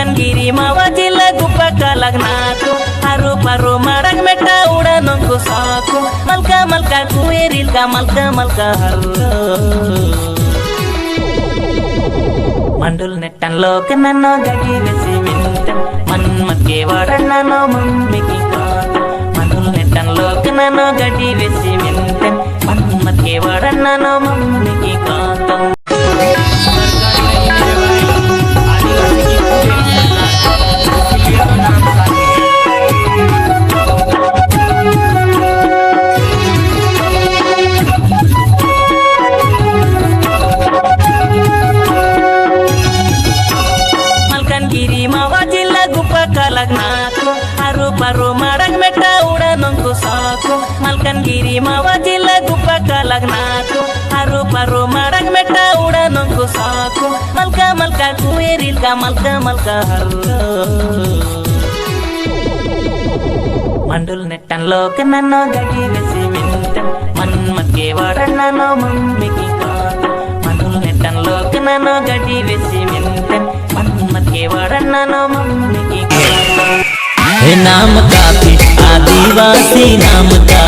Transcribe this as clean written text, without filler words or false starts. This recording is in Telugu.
ಮಲ್ಕನ್ಗಿರಿ ಮಾವಜಿಲ್ಲ ಗುಪ್ಪಕ್ಕ ಲಗ್ನಾಕು ಹಾರು ಪಾರು ಮಾಡಕ್ ಮೆಟ್ಟ ಉಡನೊಂಕು ಸಾಕು ಮಲ್ಕ ಮಲ್ಕ ಕುವೇರಿಲ್ಕ ಮಲ್ಕ ಮಲ್ಕ ಹರ್ರ మండుల్ నెట్టంలోకి నన్ను గడి వేసి వింటాం మన్మత్కే వాడన్నాను మమ్మీకి కాదు మండుల్ నెట్టంలోకి నన్ను గడి వేసి వింటాం మన్మత్కే వాడన్నాను మమ్మీకి కాదు మల్కన్గిరి మావజిల్ల గుప్పక్క లగ్నాకు ಹಾರು ಪಾರು ಮಾಡಕ್ ಮೆಟ್ಟ ಉಡನೊಂಕು ಸಾಕು మల్కన్గిరి మావజిల్ల గుప్పక్క లగ్నాకు ಹಾರು ಪಾರು ಮಾಡಕ್ ಮೆಟ್ಟ ಉಡನೊಂಕು ಸಾಕು మల్క మల్క కువేరిల్క మల్క మల్క హర్ర మండుల్ నెట్టంలోకి నన్ను గడి వేసి వింటాం మన్మత్కే వాడన్నాను మమ్మీకి కాదు మండుల్ నెట్టంలోకి నన్ను గడి వేసి వింటాం మన్మత్కే వాడన్నాను మమ్మీకి కాదు नाम काफी आदिवासी नाम का